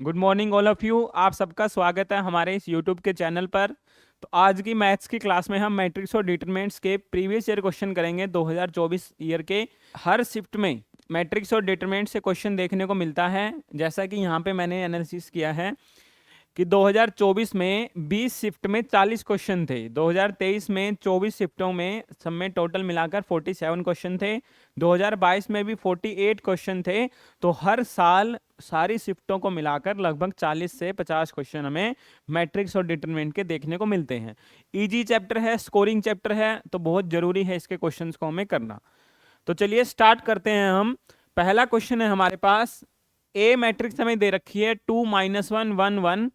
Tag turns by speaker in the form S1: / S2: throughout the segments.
S1: Good morning all of you. आप सबका स्वागत है हमारे इस यूट्यूब के चैनल पर। तो आज की मैथ्स की क्लास में हम मैट्रिक्स और डिटरमिनेंट्स के प्रीवियस ईयर क्वेश्चन करेंगे 2024 ईयर के। हर शिफ्ट में मैट्रिक्स और डिटरमिनेंट से क्वेश्चन देखने को मिलता है। जैसा कि यहाँ पे मैंने एनालिसिस किया है कि 2024 में 20 शिफ्ट में 40 क्वेश्चन थे, 2023 में 24 शिफ्टों में सब में टोटल मिलाकर 47 क्वेश्चन थे, 2022 में भी 48 क्वेश्चन थे। तो हर साल सारी शिफ्टों को मिलाकर लगभग 40 से 50 क्वेश्चन हमें मैट्रिक्स और डिटरमिनेंट के देखने को मिलते हैं। इजी चैप्टर है, स्कोरिंग चैप्टर है, तो बहुत जरूरी है इसके क्वेश्चंस को हमें करना। तो चलिए स्टार्ट करते हैं हम। पहला क्वेश्चन है हमारे पास, ए मैट्रिक्स हमें दे रखी है 2 -1 1 1।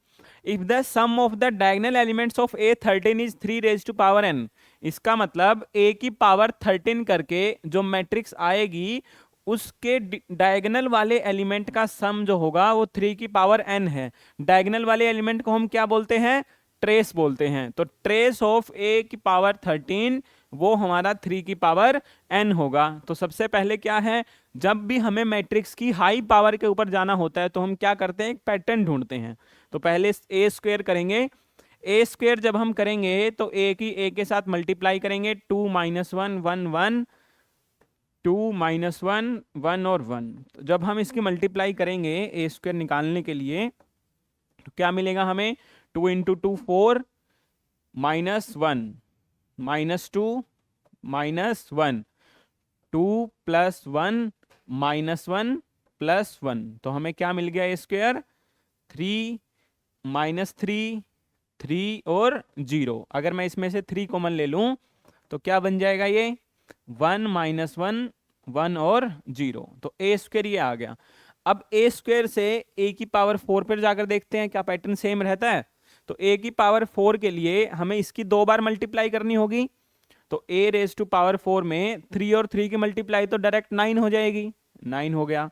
S1: If the sum of the diagonal elements of A 13 is 3 raise to power N. इसका मतलब ए की पावर 13 करके जो मैट्रिक्स आएगी उसके डायगोनल वाले एलिमेंट का सम जो होगा वो 3 की पावर n है। डायगोनल वाले एलिमेंट को हम क्या बोलते हैं? ट्रेस बोलते हैं। तो ट्रेस ऑफ ए की पावर 13 वो हमारा 3 की पावर n होगा। तो सबसे पहले क्या है, जब भी हमें मैट्रिक्स की हाई पावर के ऊपर जाना होता है तो हम क्या करते हैं? एक पैटर्न ढूंढते हैं। तो पहले ए स्क्वेयर करेंगे। ए स्क्वेयर जब हम करेंगे तो ए की ए के साथ मल्टीप्लाई करेंगे, 2 -1 1 1, 2 -1 1 और 1। तो जब हम इसकी मल्टीप्लाई करेंगे ए स्क्वेयर निकालने के लिए तो क्या मिलेगा हमें? 2 × 2 4 -1 -2 -1, 2 + 1 -1 + 1। तो हमें क्या मिल गया? ए स्क्वेयर 3 -3 3 और 0। अगर मैं इसमें से 3 कॉमन ले लूं तो क्या बन जाएगा? ये 1 -1 1 और 0। तो ए स्क्वेयर ये आ गया। अब ए स्क्वेयर से ए की पावर 4 पर जाकर देखते हैं क्या पैटर्न सेम रहता है। तो ए की पावर 4 के लिए हमें इसकी 2 बार मल्टीप्लाई करनी होगी। तो ए रेज टू पावर 4 में 3 और 3 की मल्टीप्लाई तो डायरेक्ट 9 हो जाएगी, 9 हो गया।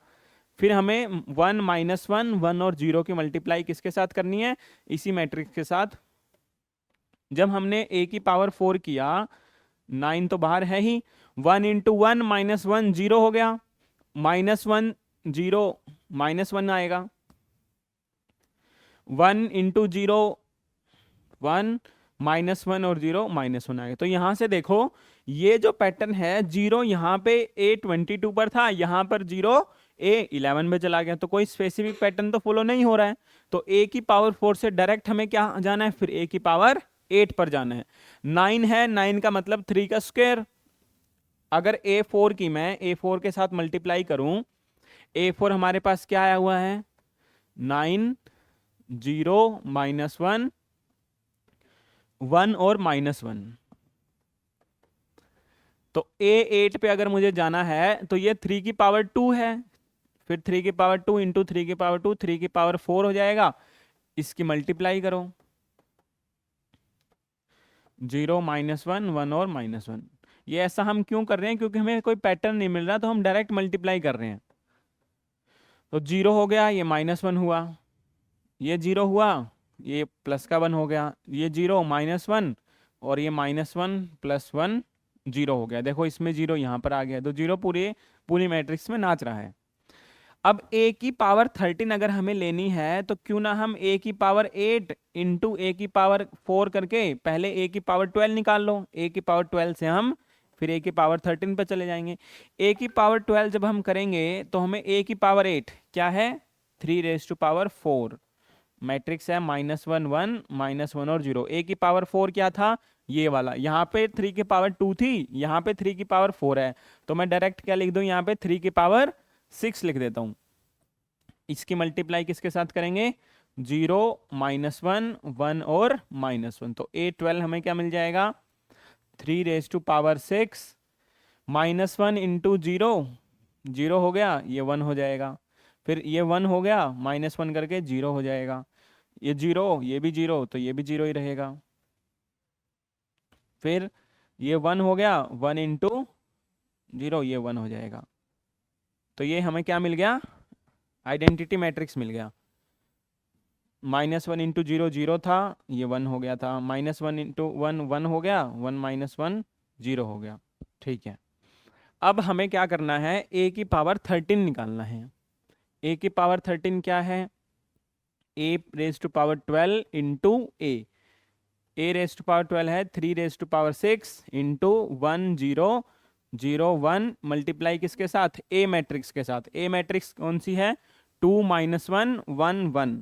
S1: फिर हमें 1 -1 1 और 0 की मल्टीप्लाई किसके साथ करनी है? इसी मैट्रिक्स के साथ। जब हमने ए की पावर 4 किया, 9 तो बाहर है ही, 1 × 1 -1 0 हो गया, -1 0 -1 आएगा, 1 × 0 1 -1 और 0 -1 आएगा। तो यहां से देखो ये जो पैटर्न है, 0 यहाँ पे A22 पर था, यहाँ पर 0 A11 में चला गया। तो कोई स्पेसिफिक पैटर्न तो फॉलो नहीं हो रहा है। तो A की पावर 4 से डायरेक्ट हमें क्या जाना है? फिर A की पावर 8 पर जाना है। 9 है, 9 का मतलब 3 का स्क्वायर। अगर A4 की मैं A4 के साथ मल्टीप्लाई करूं, A4 हमारे पास क्या आया हुआ है? 9 0 -1 1 और -1। तो A8 पे अगर मुझे जाना है तो ये 3 की पावर 2 है, फिर 3 की पावर 2 × 3 की पावर 2, 3 की पावर 4 हो जाएगा। इसकी मल्टीप्लाई करो, 0 -1 1 और -1। ये ऐसा हम क्यों कर रहे हैं? क्योंकि हमें कोई पैटर्न नहीं मिल रहा, तो हम डायरेक्ट मल्टीप्लाई कर रहे हैं। तो 0 हो गया, ये -1 हुआ, ये 0 हुआ, ये प्लस का 1 हो गया, ये 0 -1 और ये -1 + 1 0 हो गया। देखो इसमें 0 यहाँ पर आ गया, तो 0 पूरी मैट्रिक्स में नाच रहा है। अब a की पावर 13 अगर हमें लेनी है तो क्यों ना हम a की पावर 8 × a की पावर 4 करके पहले a की पावर 12 निकाल लो। a की पावर 12 से हम फिर a की पावर 13 पे चले जाएंगे। a की पावर 12 जब हम करेंगे तो हमें a की पावर 8 क्या है? 3 रेज टू पावर 4। मैट्रिक्स है -1 1 -1 और 0। a की पावर 4 क्या था? ये वाला। यहाँ पे 3 की पावर 2 थी, यहाँ पे 3 की पावर 4 है। तो मैं डायरेक्ट क्या लिख दूं? यहाँ पे 3 की पावर 6 लिख देता हूं। इसकी मल्टीप्लाई किसके साथ करेंगे? 0 -1 1 और -1। तो A12 हमें क्या मिल जाएगा? 3 रेज टू पावर 6 -1 × 0, 0 हो गया, ये 1 हो जाएगा। फिर ये 1 हो गया, -1 करके 0 हो जाएगा, ये 0, ये भी 0, तो ये भी 0 ही रहेगा। फिर ये 1 हो गया, 1 × 0, ये 1 हो जाएगा। तो ये हमें क्या मिल गया? आइडेंटिटी मैट्रिक्स मिल गया। -1 × 0 0 था, ये 1 हो गया था, -1 × 1 1 हो गया, 1 -1 0 हो गया। ठीक है। अब हमें क्या करना है? a की पावर 13 निकालना है। a की पावर 13 क्या है? A raise to power 12 into a raise to power 12 है 3 raise to power 6 into 1001 multiply किसके साथ, ए मैट्रिक्स के साथ। ए मैट्रिक्स कौन सी है, 2 -1 1 1,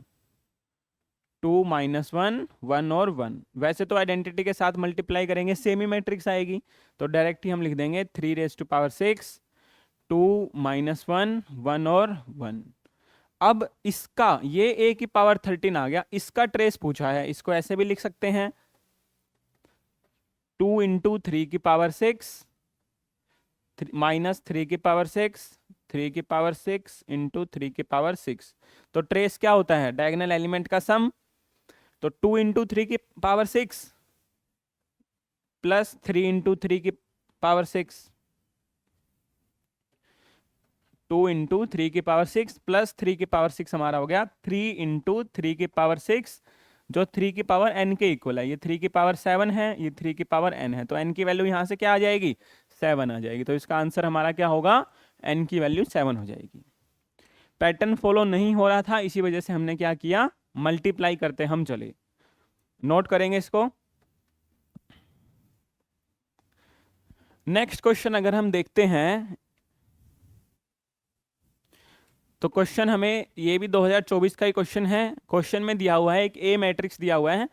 S1: 2 -1 1 और 1। वैसे तो आइडेंटिटी के साथ मल्टीप्लाई करेंगे सेम ही मैट्रिक्स आएगी, तो डायरेक्ट ही हम लिख देंगे 3 रेज टू पावर 6 2 -1 1 और 1। अब इसका ये ए की पावर 13 आ गया, इसका ट्रेस पूछा है, इसको ऐसे भी लिख सकते हैं 2 इंटू 3 की पावर 6 माइनस 3 की पावर 6 3 की पावर 6 इंटू 3 की पावर 6। तो ट्रेस क्या होता है, डायगोनल एलिमेंट का सम। तो 2 इंटू 3 की पावर 6 प्लस 3 इंटू 3 की पावर 6, 2 इंटू 3 की पावर 6 प्लस 3 की पावर 6 हमारा हो गया 3 इंटू 3 की पावर 6, जो 3 की पावर n के इक्वल है। ये 3 की पावर 7 है, ये 3 की पावर n है, तो n की वैल्यू यहां से क्या आ जाएगी, 7 आ जाएगी। तो इसका आंसर हमारा क्या होगा, n की वैल्यू 7 हो जाएगी। पैटर्न फॉलो नहीं हो रहा था, इसी वजह से हमने क्या किया, मल्टीप्लाई करते हम चले। नोट करेंगे इसको। नेक्स्ट क्वेश्चन अगर हम देखते हैं, तो क्वेश्चन हमें ये भी 2024 का ही क्वेश्चन है। क्वेश्चन में दिया हुआ है एक ए मैट्रिक्स दिया हुआ है,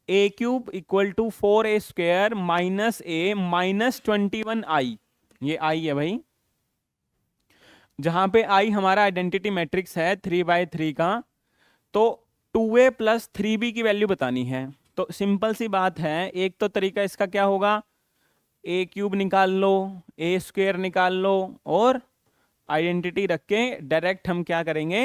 S1: a cube equal to 4a square minus a minus 21i। ये आई है भाई, जहां पे आई हमारा आइडेंटिटी मैट्रिक्स है 3/3 का। तो 2a प्लस 3b की वैल्यू बतानी है। तो सिंपल सी बात है, एक तो तरीका इसका क्या होगा, ए क्यूब निकाल लो, ए स्क्वायर निकाल लो, और आइडेंटिटी रख के डायरेक्ट हम क्या करेंगे,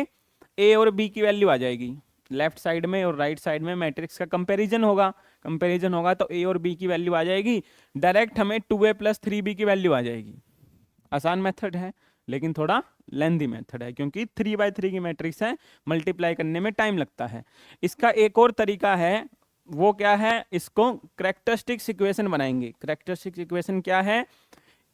S1: ए और बी की वैल्यू आ जाएगी। लेफ्ट साइड में और राइट साइड में मैट्रिक्स का कंपैरिजन होगा, तो ए और बी की वैल्यू आ जाएगी, डायरेक्ट हमें 2a प्लस 3b की वैल्यू आ जाएगी। आसान मेथड है, लेकिन थोड़ा लेंथी मेथड है, क्योंकि 3/3 की मैट्रिक्स है, मल्टीप्लाई करने में टाइम लगता है। इसका एक और तरीका है, वो क्या है, इसको कैरेक्टरिस्टिक्स इक्वेशन बनाएंगे। कैरेक्टरिस्टिक्स इक्वेशन क्या है,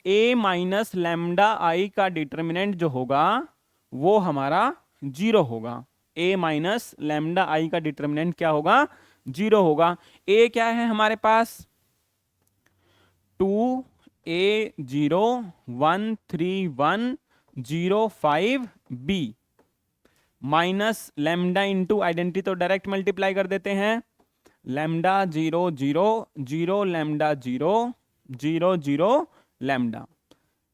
S1: ए माइनस लैम्डा आई का डिटर्मिनेंट जो होगा वो हमारा 0 होगा। ए माइनस लैम्डा आई का डिटर्मिनेंट क्या होगा, 0 होगा। ए क्या है हमारे पास, 2a 0 1 3 1 0 5 b minus lambda into identity, तो डायरेक्ट मल्टीप्लाई कर देते हैं, lambda 0 0 0 lambda 0 0 0 lambda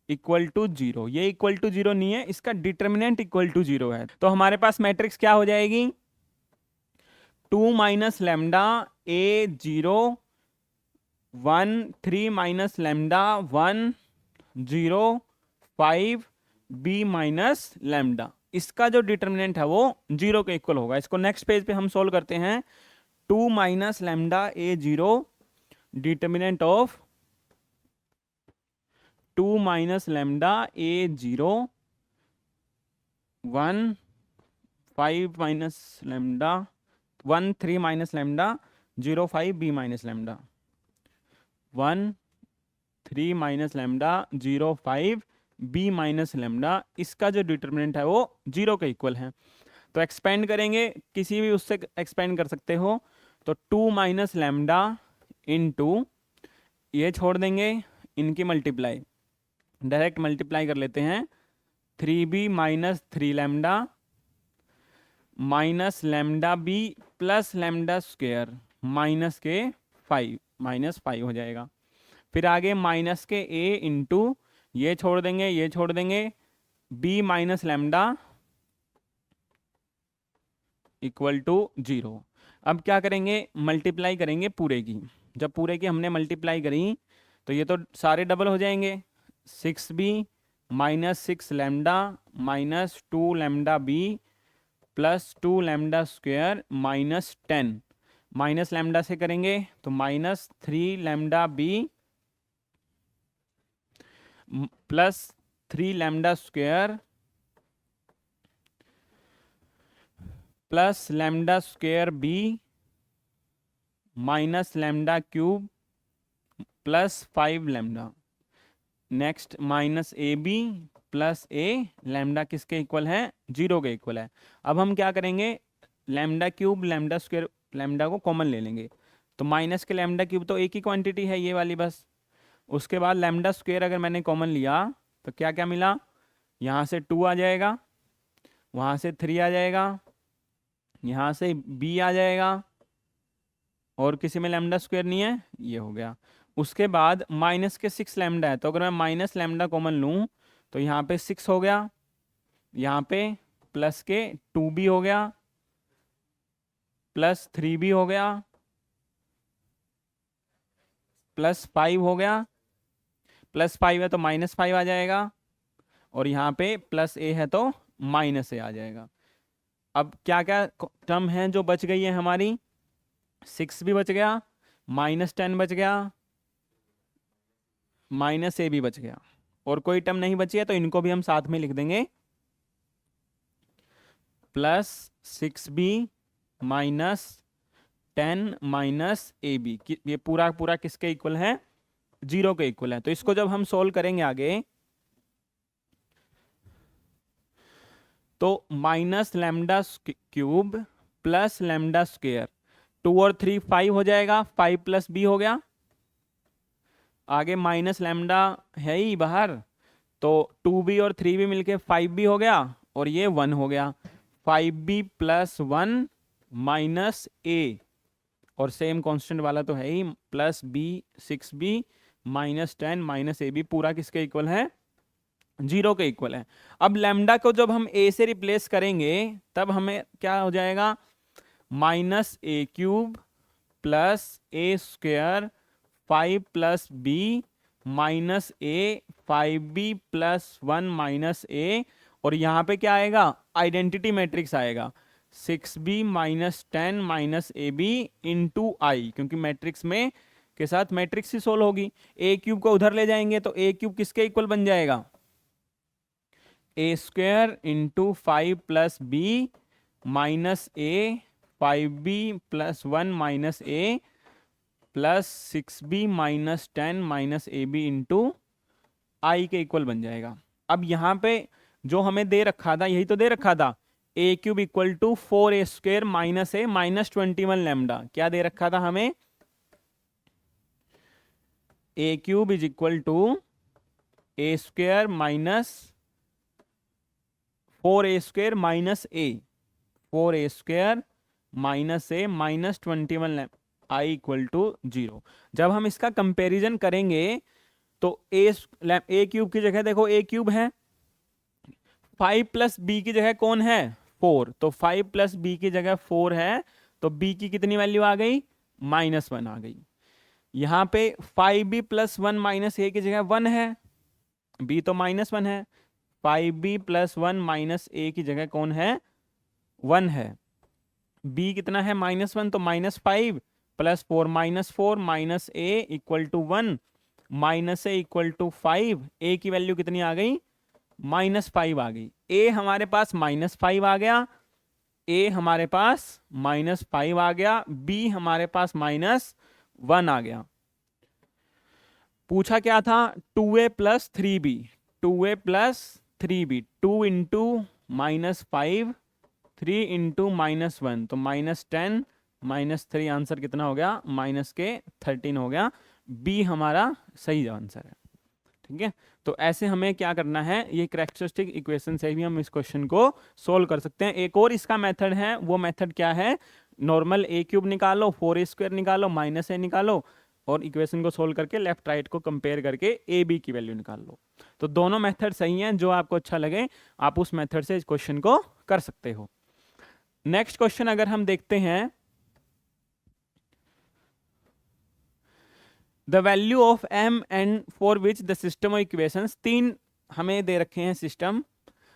S1: equal to 0। ये इक्वल टू 0 नहीं है, इसका डिटर्मिनेंट इक्वल टू 0 है। तो हमारे पास मैट्रिक्स क्या हो जाएगी, 2 minus lambda A 0 1 3 minus lambda 1 0 5 B minus lambda. इसका जो डिटर्मिनेंट है वो 0 के इक्वल होगा। इसको नेक्स्ट पेज पे हम सोल्व करते हैं। 2 minus lambda A 0, determinant of 2 minus lambda A 0 1 5 minus lambda 1 3 minus lambda 0 5 B minus lambda 1 3 minus lambda 0 5 B minus lambda. इसका जो डिटर्मिनेंट है वो 0 के इक्वल है। तो एक्सपेंड करेंगे, किसी भी उससे एक्सपेंड कर सकते हो। तो 2 माइनस लैम्डा इंटू, ये छोड़ देंगे, इनकी मल्टीप्लाई, डायरेक्ट मल्टीप्लाई कर लेते हैं, 3b minus 3 lambda minus lambda B plus lambda square minus के 5 -5 हो जाएगा। फिर आगे माइनस के a इंटू, ये छोड़ देंगे, ये छोड़ देंगे, b minus lambda equal to 0। अब क्या करेंगे, मल्टीप्लाई करेंगे पूरे की। जब पूरे की हमने मल्टीप्लाई करी तो ये तो सारे डबल हो जाएंगे, 6b minus 6 lambda minus 2 lambda B plus 2 lambda square minus 10, minus lambda से करेंगे तो minus 3 lambda B plus 3 lambda square plus lambda square B minus lambda cube plus 5 lambda. Next minus A B plus A lambda किसके equal है, 0 के equal है। अब हम क्या करेंगे, lambda cube lambda square, lambda को कॉमन ले लेंगे तो माइनस के लैम्डा क्यूब तो एक ही क्वांटिटी है ये वाली बस। उसके बाद लैम्डा स्क्वायर अगर मैंने कॉमन लिया तो क्या क्या मिला, यहाँ से 2 आ जाएगा, वहाँ से 3 आ जाएगा, यहाँ से b आ जाएगा, और किसी में लैम्डा स्क्वायर नहीं है, ये हो गया। उसके बाद माइनस के 6 लैम्डा है, तो अगर मैं माइनस लैम्डा कॉमन लूँ तो यहाँ पे 6 हो गया, यहाँ पे प्लस के 2b हो गया, प्लस 3b हो गया, प्लस 5 हो गया, प्लस 5 है तो माइनस 5 आ जाएगा, और यहाँ पे प्लस a है तो माइनस a आ जाएगा। अब क्या क्या टर्म है जो बच गई है हमारी, 6 भी बच गया, माइनस 10 बच गया, माइनस a भी बच गया, और कोई टर्म नहीं बची है तो इनको भी हम साथ में लिख देंगे, plus 6b minus 10 minus ab। ये पूरा पूरा किसके इक्वल है, 0 के इक्वल है। तो इसको जब हम सोल्व करेंगे आगे तो minus lambda cube plus lambda square, 2 और 3 5 हो जाएगा, 5 प्लस b हो गया, आगे माइनस लैम्डा है ही बाहर, तो 2b और 3b मिलके 5b हो गया, और ये 1 हो गया, 5b प्लस 1 माइनस a, और सेम कांस्टेंट वाला तो है ही, plus b 6b minus 10 minus ab, पूरा किसके इक्वल है, 0 के इक्वल है। अब लैम्डा को जब हम a से रिप्लेस करेंगे तब हमें क्या हो जाएगा, minus a cube plus a square 5 plus b minus a 5b plus 1 minus a, और यहाँ पे क्या आएगा, आइडेंटिटी मैट्रिक्स आएगा, 6b minus 10 minus A b into I, क्योंकि मैट्रिक्स में के साथ मैट्रिक्स ही सोल्व होगी। a क्यूब को उधर ले जाएंगे तो a क्यूब किसके इक्वल बन जाएगा, a square into 5 plus b minus a 5b plus 1 minus a plus 6b minus 10 minus A b into I के इक्वल बन जाएगा। अब यहाँ पे जो हमें दे रखा था यही तो दे रखा था, a cube equal to 4a square minus a minus 21 lambda, क्या दे रखा था हमें, a cube is equal to a square minus 4a square minus a, 4a square minus a minus 21 I equal to 0। जब हम इसका कंपैरिजन करेंगे तो ए क्यूब की जगह देखो a क्यूब है, 5 प्लस बी की जगह कौन है 4, तो 5 प्लस बी की जगह 4 है, तो b की कितनी वैल्यू आ गई, -1 आ गई। यहाँ पे 5b प्लस 1 माइनस ए की जगह 1 है, b तो -1 है, 5b प्लस 1 माइनस ए की जगह कौन है 1 है, b कितना है -1, तो -5 plus 4 -4 minus A equal to 1 minus A equal to 5, A की वैल्यू कितनी आ गई -5 आ गई। ए हमारे पास -5 आ गया, ए हमारे पास -5 आ गया, बी हमारे पास -1 आ गया। पूछा क्या था, 2a plus 3b, 2a plus 3b, 2 into -5 3 into -1, तो -10 -3, आंसर कितना हो गया -13 हो गया, बी हमारा सही आंसर है। ठीक है, तो ऐसे हमें क्या करना है, ये कैरेक्टरिस्टिक इक्वेशन से भी हम इस क्वेश्चन को सोल्व कर सकते हैं। एक और इसका मेथड है, वो मेथड क्या है, नॉर्मल ए क्यूब निकालो, 4a स्क्वायर निकालो, माइनस ए निकालो, और इक्वेशन को सोल्व करके लेफ्ट राइट को कंपेयर करके ए बी की वैल्यू निकाल लो। तो दोनों मेथड सही हैं, जो आपको अच्छा लगे आप उस मेथड से इस क्वेश्चन को कर सकते हो। नेक्स्ट क्वेश्चन अगर हम देखते हैं, the value of M and for which the system of equations, 3 हमें दे रखे हैं सिस्टम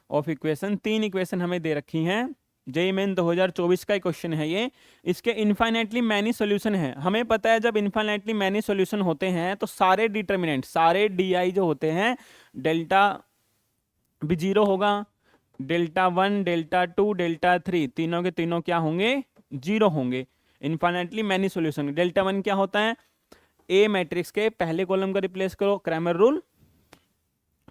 S1: ऑफ इक्वेशन, 3 इक्वेशन हमें दे रखी हैं, जेईई मेन 2024 का क्वेश्चन है ये। इसके इनफाइनाइटली मैनी सॉल्यूशन है। हमें पता है जब इनफाइनाइटली मैनी सॉल्यूशन होते हैं तो सारे डिटर्मिनेंट, सारे डी जो होते हैं, डेल्टा भी 0 होगा, डेल्टा 1 डेल्टा 2 डेल्टा 3 तीनों के तीनों क्या होंगे 0 होंगे। इनफाइनाइटली मैनी सॉल्यूशन, डेल्टा 1 क्या होता है, ए मैट्रिक्स के पहले कॉलम का रिप्लेस करो, क्रैमर रूल,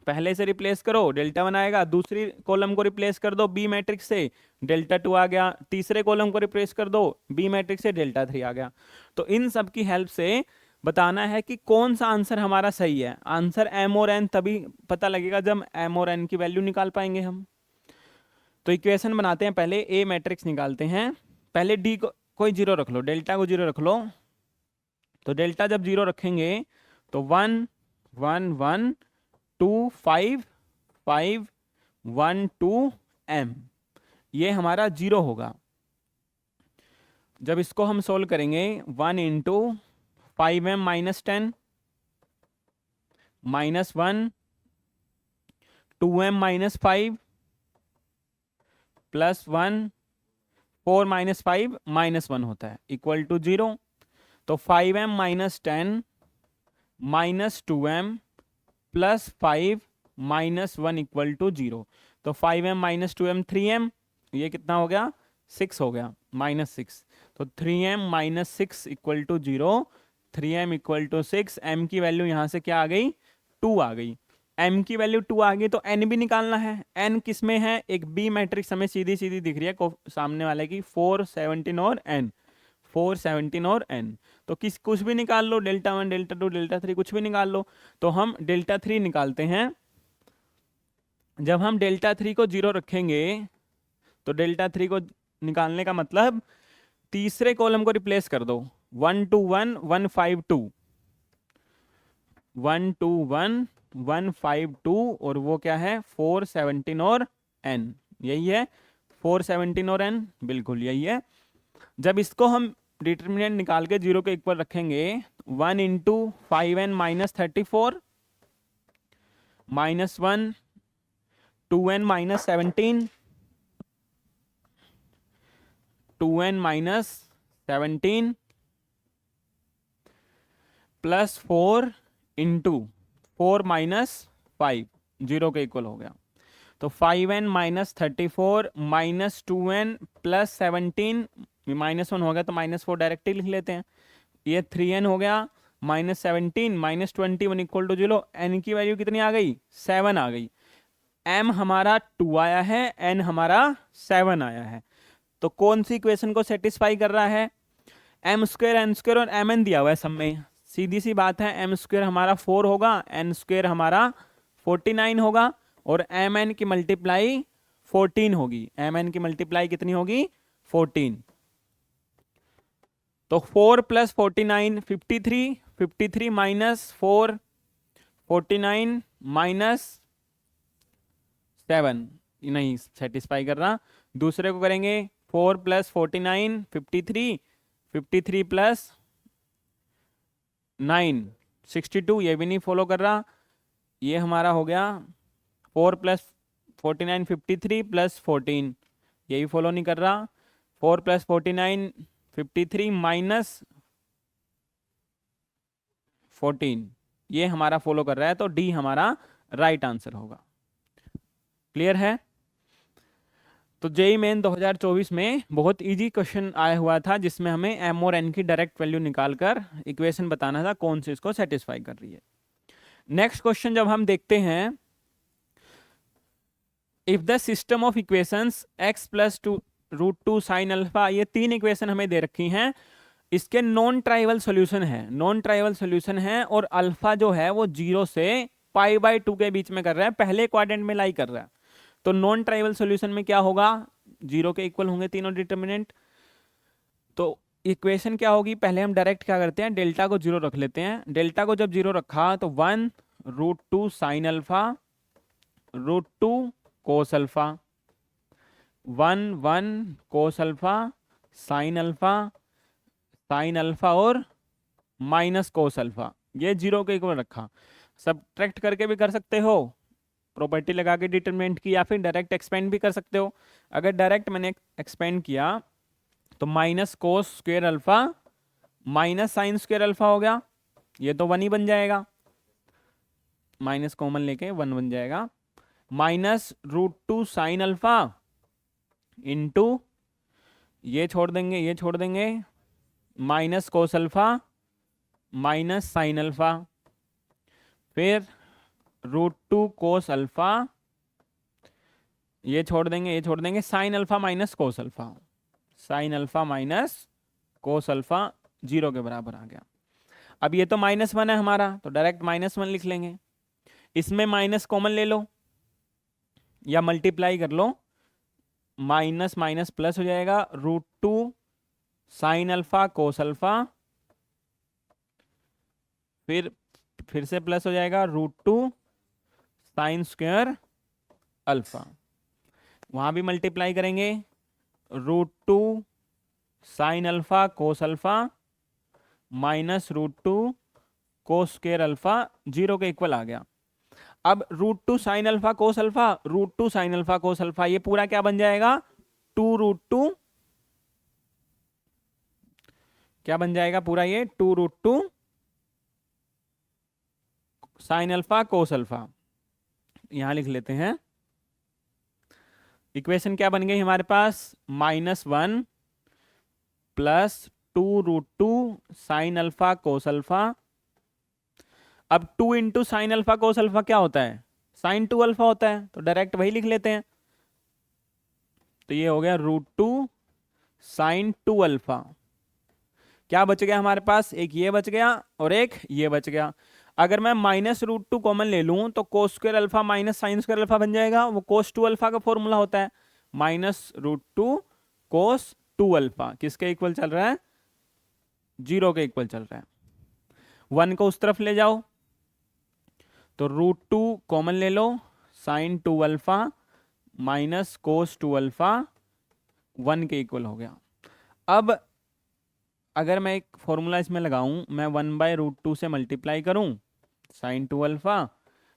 S1: पहले से रिप्लेस करो, डेल्टा 1 आएगा। दूसरी कॉलम को रिप्लेस कर दो बी मैट्रिक्स से, डेल्टा 2 आ गया। तीसरे कॉलम को रिप्लेस कर दो बी मैट्रिक्स से, डेल्टा 3 आ गया। तो इन सब की हेल्प से बताना है कि कौन सा आंसर हमारा सही है। आंसर m और n तभी पता लगेगा जब m और n की वैल्यू निकाल पाएंगे हम। तो इक्वेशन बनाते हैं, पहले ए मैट्रिक्स निकालते हैं। पहले डी को कोई जीरो रख लो, डेल्टा को जीरो रख लो। तो डेल्टा जब जीरो रखेंगे तो 1 1 1 2 5 5 1 2 m, ये हमारा जीरो होगा। जब इसको हम सोल्व करेंगे 1 into 5m minus 10 minus 1 2m minus 5 plus 1 4 minus 5 minus 1 होता है इक्वल टू 0। तो 5m minus 10 minus 2m plus 5 minus 1 equal to 0। तो 5m माइनस 2m 3m, ये कितना हो गया 6 हो गया, माइनस 6। तो 3m minus 6 equal to 0, 3m equal to 6। m की वैल्यू यहाँ से क्या आ गई 2 आ गई। m की वैल्यू 2 आ गई तो n भी निकालना है। n किस में है, एक b मैट्रिक्स हमें सीधी सीधी दिख रही है सामने वाले की, 4 17 और n, 4 17 और n। तो कुछ भी निकाल लो, डेल्टा 1 डेल्टा 2 डेल्टा 3 कुछ भी निकाल लो। तो हम डेल्टा 3 निकालते हैं। जब हम डेल्टा 3 को 0 रखेंगे तो डेल्टा 3 को निकालने का मतलब तीसरे कॉलम को रिप्लेस कर दो, 1 2 1 1 5 2, 1 2 1 1 5 2, और वो क्या है 4 17 और n, यही है 4 17 और n, बिल्कुल यही है। जब इसको हम डिटर्मिनेंट निकाल के 0 के इक्वल रखेंगे, 1 into 5n minus 34 minus 1 2n minus 17 2n minus 17 plus 4 into 4 minus 5, 0 के इक्वल हो गया। तो 5n minus 34 minus 2n plus 17, minus 1 हो गया तो माइनस 4 डायरेक्टली लिख लेते हैं। ये 3n हो गया minus 17 minus 21 equal to 0। n की वैल्यू कितनी आ गई 7 आ गई। m हमारा 2 आया है, n हमारा 7 आया है। तो कौन सी इक्वेशन को सेटिस्फाई कर रहा है, m स्क्वायर n स्क्वायर और mn दिया हुआ है सब में, सीधी सी बात है। m स्क्वायर हमारा 4 होगा, n स्क्वायर हमारा 49 होगा, और mn की मल्टीप्लाई 14 होगी। mn की मल्टीप्लाई कितनी होगी 14। तो 4 प्लस 49 53, 53 माइनस 4 49 माइनस 7, नहीं सेटिस्फाई कर रहा। दूसरे को करेंगे 4 प्लस 49 53, 53 प्लस 9 62, ये भी नहीं फॉलो कर रहा। ये हमारा हो गया 4 प्लस 49 53 प्लस 14, ये भी फॉलो नहीं कर रहा। 4 प्लस 49 53 माइनस 14, ये हमारा फॉलो कर रहा है। तो डी हमारा राइट आंसर होगा। क्लियर है। तो जेईई मेन 2024 में बहुत इजी क्वेश्चन आया हुआ था, जिसमें हमें m और n की डायरेक्ट वैल्यू निकालकर इक्वेशन बताना था कौन सी इसको सेटिस्फाई कर रही है। नेक्स्ट क्वेश्चन जब हम देखते हैं, if the system of equations x plus √2 sine alpha, ये 3 इक्वेशन हमें दे रखी हैं। इसके नॉन ट्राइवल सॉल्यूशन है, नॉन ट्राइवल सॉल्यूशन है, और अल्फा जो है वो 0 से π/2 के बीच में कर रहा है, पहले क्वाड्रेंट में लाई कर रहा है। तो नॉन ट्राइवल सॉल्यूशन में क्या होगा, 0 के इक्वल होंगे तीनों डिटर्मिनेंट। तो इक्वेशन क्या होगी, पहले हम डायरेक्ट क्या करते हैं, डेल्टा को 0 रख लेते हैं। डेल्टा को जब 0 रखा तो 1 √2 sine alpha √2 cos alpha, 1 1 cos alpha sine alpha और माइनस कोस अल्फा, ये 0 के इक्वल रखा। सब्ट्रैक्ट करके भी कर सकते हो प्रॉपर्टी लगा के डिटरमिनेंट की, या फिर डायरेक्ट एक्सपेंड भी कर सकते हो। अगर डायरेक्ट मैंने एक्सपेंड किया तो minus cos square alpha minus sine square alpha हो गया, ये तो 1 ही बन जाएगा, माइनस कॉमन लेके 1 बन जाएगा। माइनस √2 साइन अल्फा इंटू ये छोड़ देंगे minus cos alpha minus sine alpha, फिर √2 कोस अल्फा, ये छोड़ देंगे, ये छोड़ देंगे, sine alpha minus cos alpha, sine alpha minus cos alpha 0 के बराबर आ गया। अब ये तो -1 है हमारा, तो डायरेक्ट -1 लिख लेंगे। इसमें माइनस कॉमन ले लो या मल्टीप्लाई कर लो, माइनस माइनस प्लस हो जाएगा, √2 साइन अल्फा कोस अल्फा, फिर से प्लस हो जाएगा, √2 साइन स्क्वायर अल्फा, वहां भी मल्टीप्लाई करेंगे, √2 sine alpha cos alpha minus √2 cos square alpha 0 के इक्वल आ गया। अब √2 sine alpha cos alpha, √2 sine alpha cos alpha, ये पूरा क्या बन जाएगा, 2√2, क्या बन जाएगा पूरा ये 2√2 साइन अल्फा कोस अल्फा। यहां लिख लेते हैं, इक्वेशन क्या बन गई हमारे पास, -1 plus 2√2 sine alpha cos alpha. अब 2 into sine alpha cos alpha क्या होता है, साइन 2 अल्फा होता है, तो डायरेक्ट वही लिख लेते हैं। तो ये हो गया √2 साइन 2 अल्फा। क्या बच गया हमारे पास, एक ये बच गया और एक ये बच गया। अगर मैं -√2 कॉमन ले लूं तो cos square alpha minus sine square alpha बन जाएगा, वो कोस 2 अल्फा का फॉर्मूला होता है, -√2 कोस 2 अल्फा किसके इक्वल चल रहा है, 0 के इक्वल चल रहा है। 1 को उस तरफ ले जाओ तो √2 कॉमन ले लो, sine 2 alpha minus cos 2 alpha 1 के इक्वल हो गया। अब अगर मैं एक फॉर्मूला इसमें लगाऊं, मैं 1/√2 से मल्टीप्लाई करूं, साइन 2 अल्फा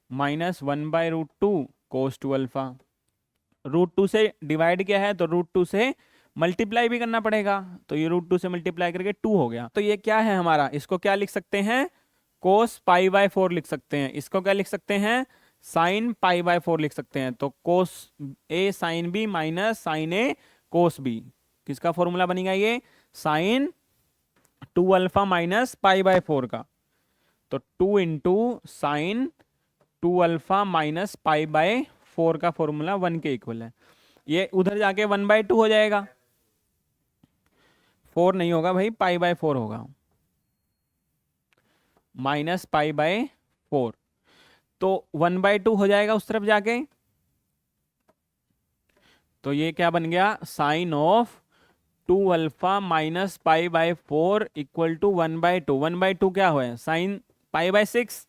S1: माइनस 1/√2 कोस 2 अल्फा, √2 से डिवाइड किया है तो √2 से मल्टीप्लाई भी करना पड़ेगा, तो ये √2 से मल्टीप्लाई करके 2 हो गया। तो ये क्या है हमारा, इसको क्या लिख सकते हैं, कोस π/4 लिख सकते हैं, इसको क्या लिख सकते हैं, साइन π/4 लिख सकते हैं। तो कोस ए साइन बी माइनस साइन ए कोस बी, किसका फॉर्मूला बनेगा ये, साइन 2 अल्फा माइनस π/4 का। तो 2 इंटू साइन 2 अल्फा माइनस π/4 का फॉर्मूला 1 के इक्वल है। ये उधर जाके 1/2 हो जाएगा, 4 नहीं होगा भाई, π/4 होगा, माइनस π/4, तो 1/2 हो जाएगा उस तरफ जाके। तो ये क्या बन गया, sine of 2 alpha minus π/4 equal to 1/2, 1/2 क्या हुआ है, sine π/6,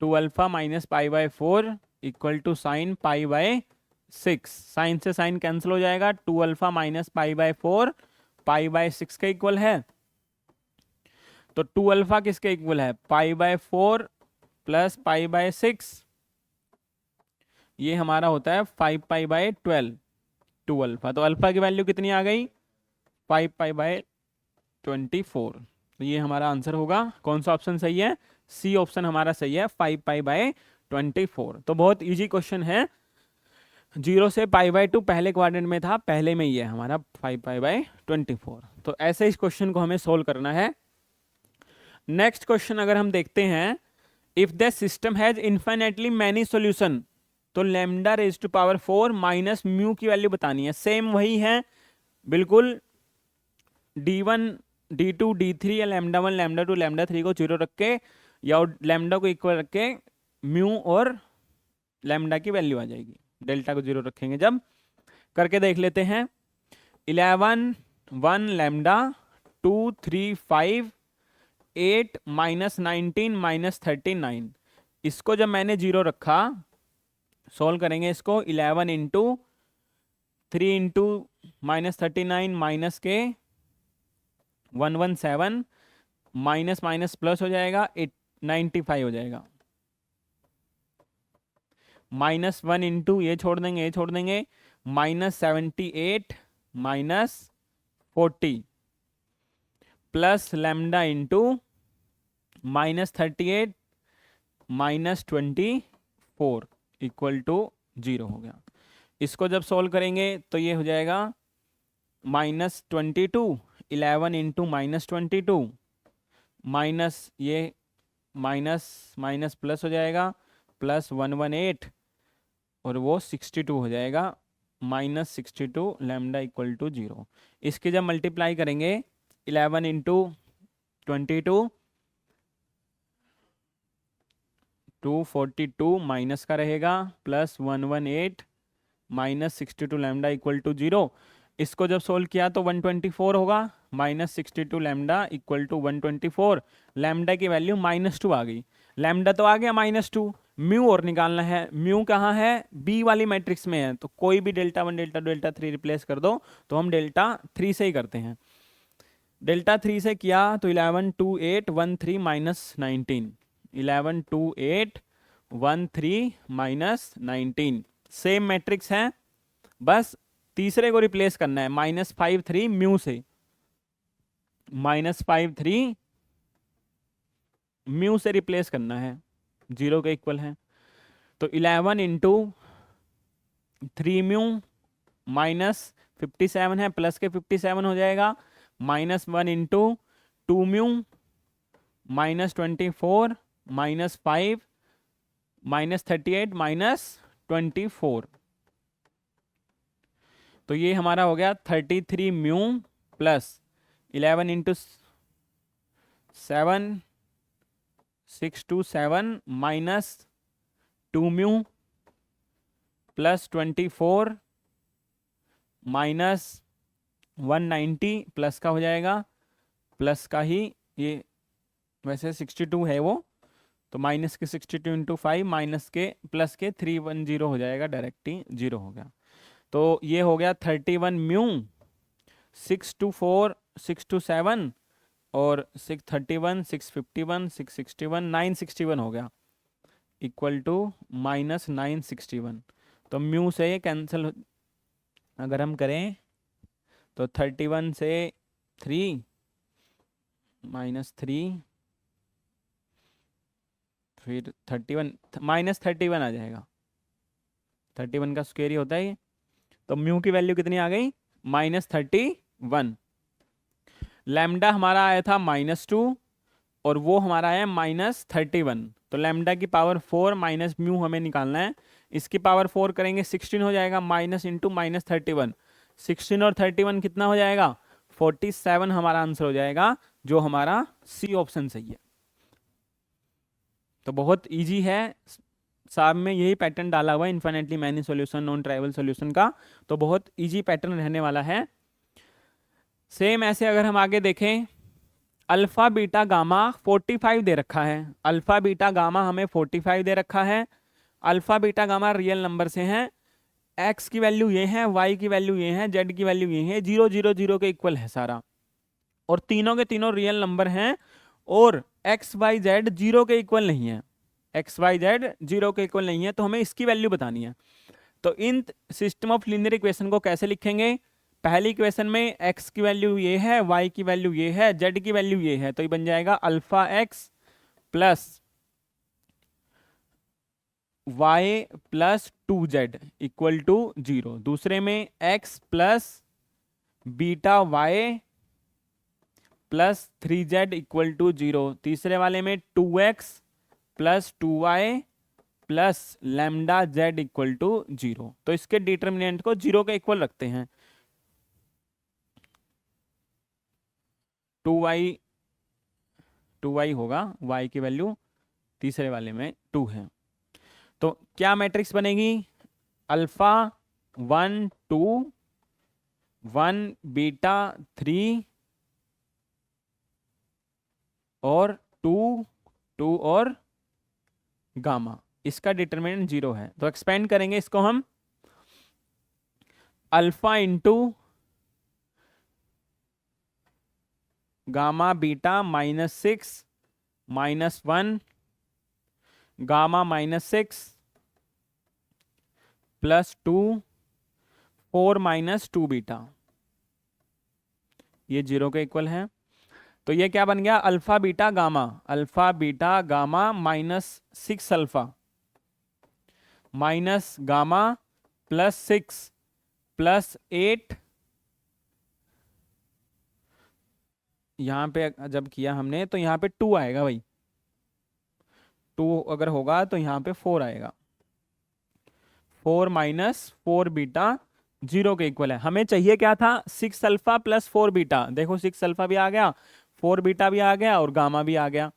S1: 2 alpha minus π/4 equal to sine π/6, sine से साइन कैंसिल हो जाएगा, 2 अल्फा माइनस π/4 π/6 के इक्वल है। तो 2 अल्फा किसके इक्वल है, π/4 प्लस π/6, ये हमारा होता है 5π/12 2 अल्फा। तो अल्फा की वैल्यू कितनी आ गई, 5π/24। तो ये हमारा आंसर होगा, कौन सा ऑप्शन सही है, सी ऑप्शन हमारा सही है, 5π/24। तो बहुत इजी क्वेश्चन है, 0 से π/2 पहले क्वाड्रेंट में था, पहले में ही है हमारा 5π/24। तो ऐसे इस क्वेश्चन को हमें सोल्व करना है। नेक्स्ट क्वेश्चन अगर हम देखते हैं, if the system has infinitely many solution, तो lambda raise to power 4 minus mu की वैल्यू बतानी है। सेम वही है बिल्कुल, d1 d2 d3 या λ1 λ2 λ3 को 0 रख के या लैम्डा को इक्वल रख के म्यू और लैम्डा की वैल्यू आ जाएगी। डेल्टा को 0 रखेंगे जब, करके देख लेते हैं। 11 1 लैम्डा 2 3 5 8 -19 -39, इसको जब मैंने 0 रखा, सोल्व करेंगे इसको, 11 इंटू 3 इंटू -39 माइनस के 117 माइनस माइनस प्लस हो जाएगा, 95 हो जाएगा। -1 इंटू ये छोड़ देंगे, ये छोड़ देंगे, -78 -40 plus lambda into -38 -24 equal to 0 हो गया। इसको जब सोल्व करेंगे तो ये हो जाएगा -22, 11 इंटू -22 माइनस ये माइनस माइनस प्लस हो जाएगा, +118 और वो 62 हो जाएगा, -62 लैम्डा इक्वल टू 0। इसके जब मल्टीप्लाई करेंगे 11 इंटू 22 242 माइनस का रहेगा, +118 -62 लैम्डा इक्वल टू 0। इसको जब सोल्व किया तो 124 होगा, -62 लैम्डा इक्वल टू 124। लैम्डा की वैल्यू -2 आ गई, लैम्डा तो आ गया -2, म्यू और निकालना है। म्यू कहाँ है? बी वाली मैट्रिक्स में है, तो कोई भी डेल्टा 1 डेल्टा 3 रिप्लेस कर दो, तो हम डेल्टा 3 से ही करते हैं। डेल्टा 3 से किया तो 112813 -19, 112813 -19 सेम मैट्रिक्स है, बस तीसरे को रिप्लेस करना है -53 म्यू से, -53 म्यू से रिप्लेस करना है, 0 के इक्वल है। तो 11 इंटू 3 म्यू -57 है, प्लस के 57 हो जाएगा, -1 इंटू 2 म्यू -24 -5 -38 -24। तो ये हमारा हो गया 33 mu plus 11 into 7 627 -2 mu plus 24 -190 plus का हो जाएगा, प्लस का ही ये वैसे 62 है वो, तो माइनस के 62 इंटू 5 माइनस के प्लस के 310 हो जाएगा, डायरेक्ट ही 0 हो गया। तो ये हो गया 31 म्यू 624 627 और 631 651 661 961 हो गया, इक्वल टू -961। तो म्यू से ये कैंसिल अगर हम करें तो 31 से 3 -3 फिर 31 -31 आ जाएगा, 31 का स्क्वायर ही होता है ये। तो म्यू की वैल्यू कितनी आ गई? -31। लैम्डा हमारा आया था -2 और वो हमारा आया -31। तो लैम्डा की पावर 4 माइनस म्यू हमें निकालना है। इसकी पावर 4 करेंगे 16 हो जाएगा, माइनस इंटू -31, 16 और 31 कितना हो जाएगा? 47 हमारा आंसर हो जाएगा, जो हमारा सी ऑप्शन सही है। तो बहुत इजी है, साहब में यही पैटर्न डाला हुआ है, infinitely many solution, non trivial solution का, तो बहुत इजी पैटर्न रहने वाला है। सेम ऐसे अगर हम आगे देखें, अल्फा बीटा गामा 45 दे रखा है, अल्फा बीटा गामा हमें 45 दे रखा है। Alpha beta gamma real number से हैं, एक्स की वैल्यू ये है, वाई की वैल्यू ये है, जेड की वैल्यू ये है, 0 0 0 के इक्वल है सारा, और तीनों के तीनों रियल नंबर हैं, और एक्स वाई जेड 0 के इक्वल नहीं है, एक्स वाई जेड 0 के इक्वल नहीं है, तो हमें इसकी वैल्यू बतानी है। तो इन सिस्टम ऑफ लीनियर इक्वेशन को कैसे लिखेंगे? पहली इक्वेशन में x की वैल्यू ये है, y की वैल्यू ये है, z की वैल्यू ये है, तो ये बन जाएगा alpha x plus y plus 2z equal to 0। दूसरे में x plus beta y plus 3z equal to 0। तीसरे वाले में 2x plus 2y plus lambda z equal to 0। तो इसके डिटर्मिनेंट को 0 के इक्वल रखते हैं, 2y होगा, y की वैल्यू तीसरे वाले में 2 है। तो क्या मैट्रिक्स बनेगी? अल्फा 1 2 1 बीटा 3 और 2 2 और गामा, इसका डिटरमिनेंट 0 है। तो एक्सपेंड करेंगे इसको हम, alpha into gamma beta -6 -1 gamma -6 plus 2 4 -2 beta, ये 0 के इक्वल है। तो ये क्या बन गया? Alpha beta gamma, alpha beta gamma -6 alpha minus gamma plus 6 plus 8, यहां पे जब किया हमने तो यहां पे 2 आएगा भाई, 2 अगर होगा तो यहाँ पे 4 आएगा। 4 माइनस 4 बीटा 0 के इक्वल है। हमें चाहिए क्या था, 6 अल्फा प्लस 4 बीटा। देखो 6 अल्फा भी आ गया, 4 बीटा भी आ गया और गामा भी आ गया।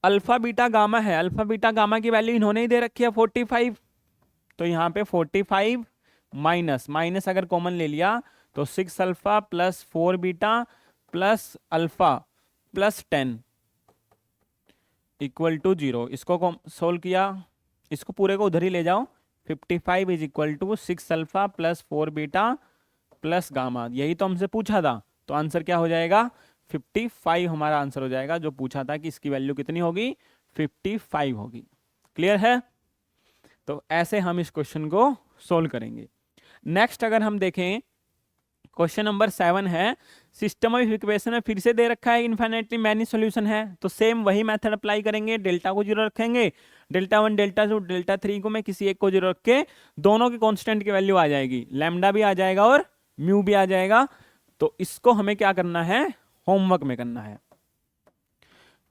S1: अल्फा बीटा गामा है, अल्फा बीटा गामा की वैल्यू इन्होंने ही दे रखी है 45। तो यहाँ पे 45 माइनस माइनस अगर कॉमन ले लिया तो 6 alpha plus 4 beta plus alpha plus 10 equal to 0। इसको सोल्व किया, इसको पूरे को उधर ही ले जाओ। 55 is equal to 6 alpha plus 4 beta plus gamma, यही तो हमसे पूछा था। तो आंसर क्या हो जाएगा, 55 हमारा आंसर हो जाएगा। जो पूछा था कि इसकी वैल्यू कितनी होगी, 55 होगी। क्लियर है? तो ऐसे हम इस क्वेश्चन को सोल्व करेंगे। नेक्स्ट अगर हम देखें, क्वेश्चन नंबर 7 है, सिस्टम ऑफ इक्वेशन में फिर से दे रखा है इन्फिनिटली मैनी सॉल्यूशन है। तो सेम वही मेथड अप्लाई करेंगे, डेल्टा को 0 रखेंगे, डेल्टा 1 डेल्टा 2 डेल्टा 3 को मैं किसी एक को 0 रख के दोनों की कांस्टेंट की वैल्यू आ जाएगी, लैम्डा भी आ जाएगा और म्यू भी आ जाएगा। तो इसको हमें क्या करना है, होमवर्क में करना है।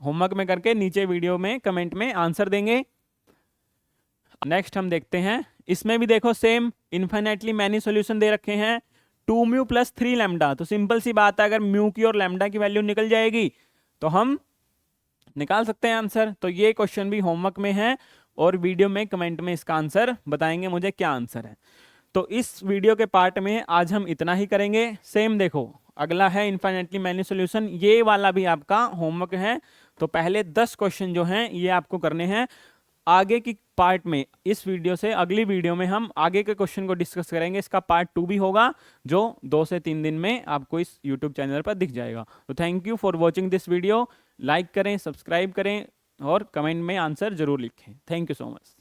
S1: होमवर्क में करके नीचे वीडियो में कमेंट में आंसर देंगे। नेक्स्ट हम देखते हैं, इसमें भी देखो सेम इन्फिनिटली मैनी सॉल्यूशन दे रखे हैं, 2 म्यू प्लस 3 लैम्डा। तो सिंपल सी बात है, अगर म्यू की और लैम्डा की वैल्यू निकल जाएगी तो हम निकाल सकते हैं आंसर। तो ये क्वेश्चन भी होमवर्क में है और वीडियो में कमेंट में इसका आंसर बताएंगे मुझे क्या आंसर है। तो इस वीडियो के पार्ट में आज हम इतना ही करेंगे। सेम देखो अगला है इन्फिनिटली मैनी सॉल्यूशन, ये वाला भी आपका होमवर्क है। तो पहले 10 क्वेश्चन जो हैं ये आपको करने हैं। आगे की पार्ट में, इस वीडियो से अगली वीडियो में हम आगे के क्वेश्चन को डिस्कस करेंगे। इसका पार्ट 2 भी होगा जो 2 से 3 दिन में आपको इस यूट्यूब चैनल पर दिख जाएगा। तो thank you for watching this video. Like करें, सब्सक्राइब करें और कमेंट में आंसर जरूर लिखें। Thank you so much.